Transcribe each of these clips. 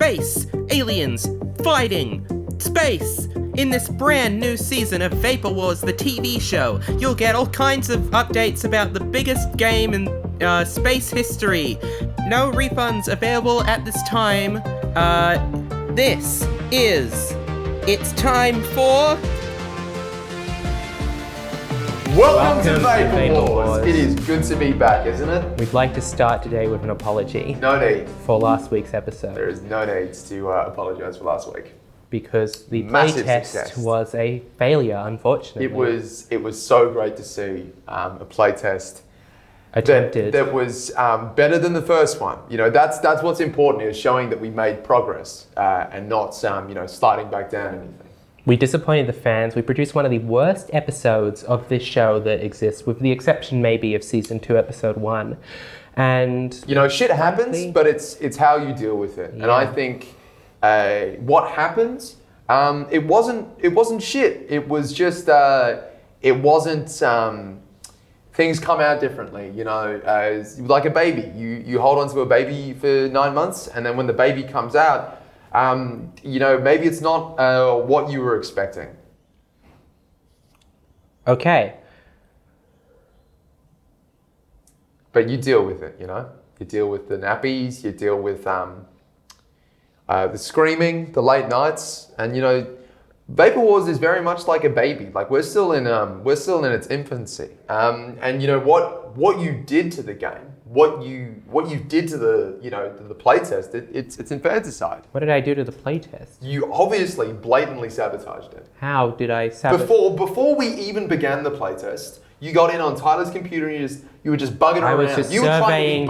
space, aliens, fighting, space. In this brand new season of Vapor Wars, the TV show, you'll get all kinds of updates about the biggest game in space history. No refunds available at this time. It's time for... Welcome to Vapor Wars. It is good to be back, isn't it? We'd like to start today with an apology. No need. For last week's episode. There is no need to apologise for last week. Because the playtest was a failure, unfortunately. It was so great to see a playtest attempted that was better than the first one. You know, that's what's important, is showing that we made progress and not sliding back down anything. We disappointed the fans. We produced one of the worst episodes of this show that exists, with the exception maybe of season 2, episode 1. And shit happens, but it's how you deal with it. Yeah. And I think what happened, it wasn't shit. It was just it wasn't things come out differently. Like a baby. You hold on to a baby for 9 months, and then when the baby comes out, maybe it's not what you were expecting. Okay. But you deal with it, You deal with the nappies, you deal with the screaming, the late nights, and Vapor Wars is very much like a baby. Like we're still in its infancy. And what you did to the game, what you did to the the playtest, it's infanticide. What did I do to the playtest? You obviously blatantly sabotaged it. How did I sabotage? Before we even began the playtest, you got in on Tyler's computer and you were just bugging around. I was just surveying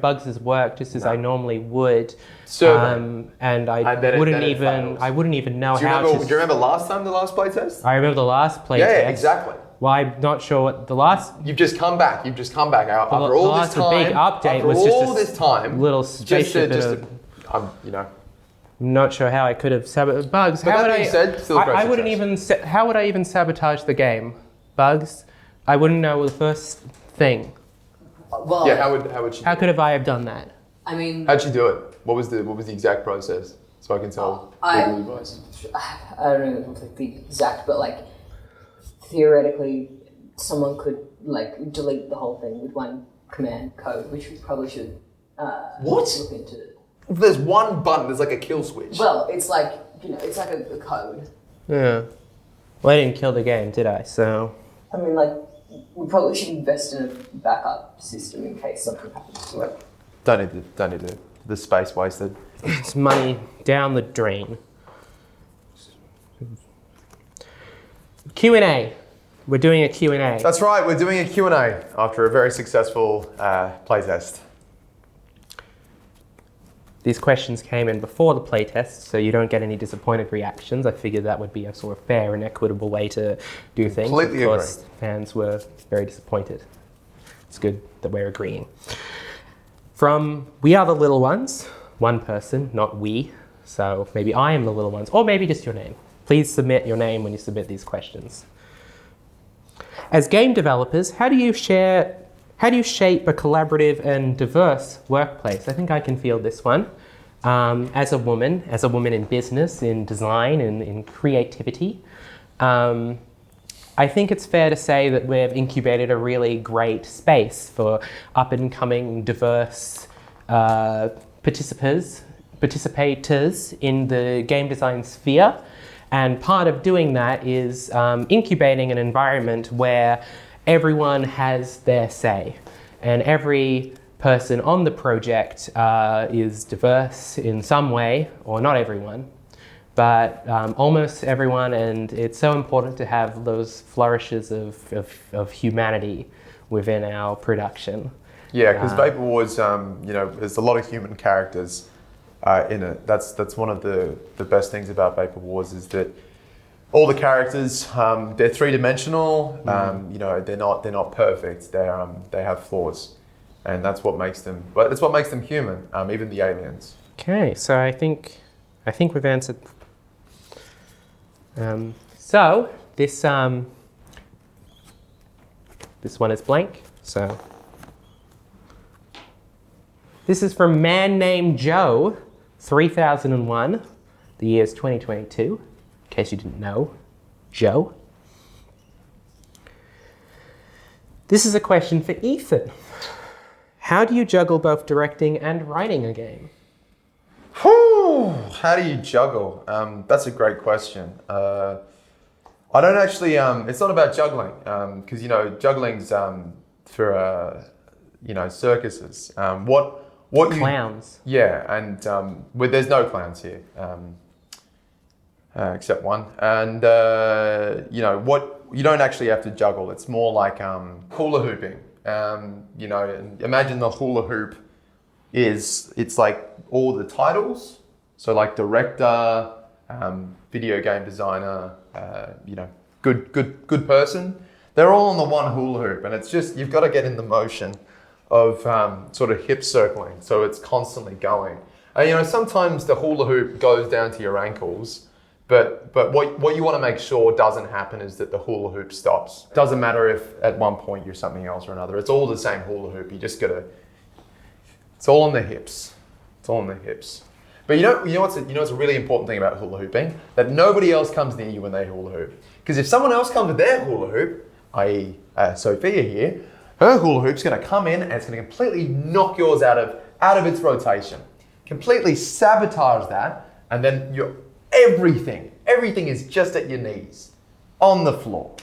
Bugs' work just as I normally would. And I wouldn't even know how to... Do you remember the last playtest? I remember the last playtest. Yeah, exactly. Well, I'm not sure what the last... You've just come back. After all this time. The big update was just a little spaceship. I'm not sure how I could have sabotaged Bugs. But that being said, still a great I wouldn't even... How would I even sabotage the game? Bugs? I wouldn't know the first thing. Well, yeah, how would you? How could I have done that? I mean, how'd you do it? What was the exact process, so I can tell people advice? I don't know the exact, but theoretically, someone could delete the whole thing with one command code, which we probably should look into. There's one button. There's like a kill switch. Well, it's it's like a code. Yeah. Well, I didn't kill the game, did I? So. I mean, we probably should invest in a backup system in case something happens to it. Don't need the space wasted. It's money down the drain. Q&A. We're doing a Q&A. That's right, we're doing a Q&A after a very successful playtest. These questions came in before the playtest, so you don't get any disappointed reactions. I figured that would be a sort of fair and equitable way to do things. Completely agree. Of course, fans were very disappointed. It's good that we're agreeing. From We Are the Little Ones, one person, not we, so maybe I am the little ones, or maybe just your name. Please submit your name when you submit these questions. As game developers, how do you shape a collaborative and diverse workplace? I think I can field this one. As a woman in business, in design, in creativity, I think it's fair to say that we've incubated a really great space for up-and-coming, diverse participators in the game design sphere. And part of doing that is incubating an environment where everyone has their say, and every person on the project is diverse in some way, or not everyone, but almost everyone, and it's so important to have those flourishes of humanity within our production. Yeah, because Vapor Wars, there's a lot of human characters in it. That's one of the best things about Vapor Wars, is that all the characters, they're three-dimensional. They're not perfect. They have flaws, and that's what makes them. But it's what makes them human. Even the aliens. Okay, so I think we've answered. So this one is blank. So This is from Man Named Joe, 3001. The year is 2022, in case you didn't know. Joe. This is a question for Ethan. How do you juggle both directing and writing a game? Whew, how do you juggle? That's a great question. I don't actually, it's not about juggling, because, juggling's for, circuses. What Clowns. Yeah, and there's no clowns here, except one. And, what you don't actually have to juggle. It's more like hula hooping. Imagine the hula hoop it's like all the titles. So like director, video game designer, good person. They're all on the one hula hoop, and it's just, you've got to get in the motion of sort of hip circling, so it's constantly going. And sometimes the hula hoop goes down to your ankles, but what you want to make sure doesn't happen is that the hula hoop stops. Doesn't matter if at one point you're something else or another. It's all the same hula hoop. You just gotta. It's all on the hips. It's all on the hips. But you know what's a really important thing about hula hooping? That nobody else comes near you when they hula hoop. Because if someone else comes with their hula hoop, i.e. Sophia here, her hula hoop's going to come in and it's going to completely knock yours out of its rotation. Completely sabotage that, and then everything is just at your knees, on the floor.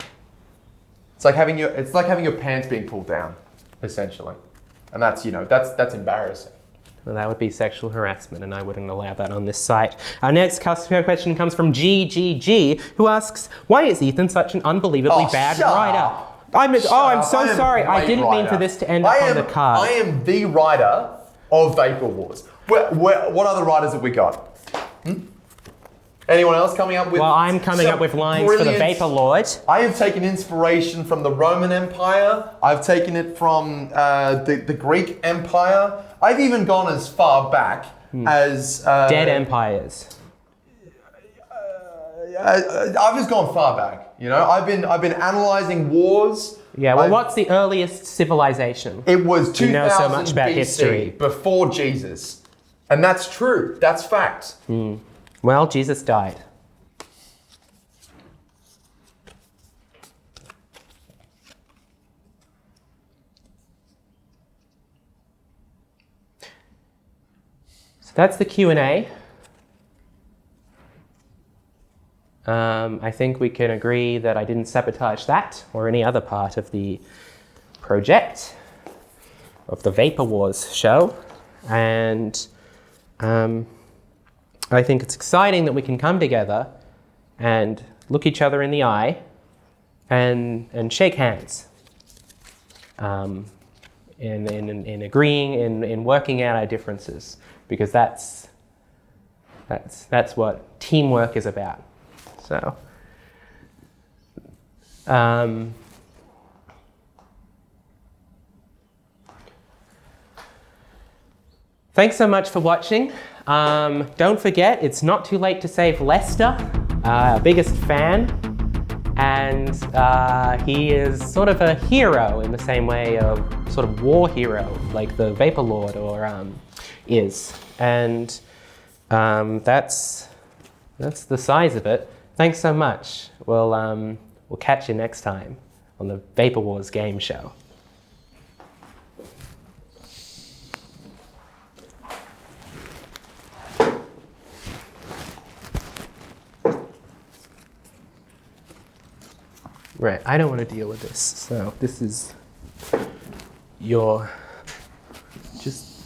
It's like having your pants being pulled down, essentially. And that's embarrassing. Well, that would be sexual harassment, and I wouldn't allow that on this site. Our next customer question comes from GGG, who asks, why is Ethan such an unbelievably bad writer? I'm so sorry. I didn't mean for this to end up on the card. I am the writer of Vapor Wars. What other writers have we got? Anyone else coming up with? Well, I'm coming up with lines for the Vapor Lord. I have taken inspiration from the Roman Empire. I've taken it from the Greek Empire. I've even gone as far back as Dead Empires. I've just gone far back. I've been analysing wars. Yeah. Well, what's the earliest civilization? It was 2000 know so much about BC, history. before Jesus, and that's true. That's fact. Well, Jesus died. So that's the Q&A. I think we can agree that I didn't sabotage that or any other part of the project of the Vapor Wars show. And I think it's exciting that we can come together and look each other in the eye and shake hands in agreeing, in working out our differences, because that's what teamwork is about. So, thanks so much for watching. Don't forget, it's not too late to save Lester, our biggest fan, and he is sort of a hero in the same way of sort of war hero, like the Vapor Lord is. And that's the size of it. Thanks so much. We'll catch you next time on the Vapor Wars game show. Right, I don't want to deal with this, so this is your, just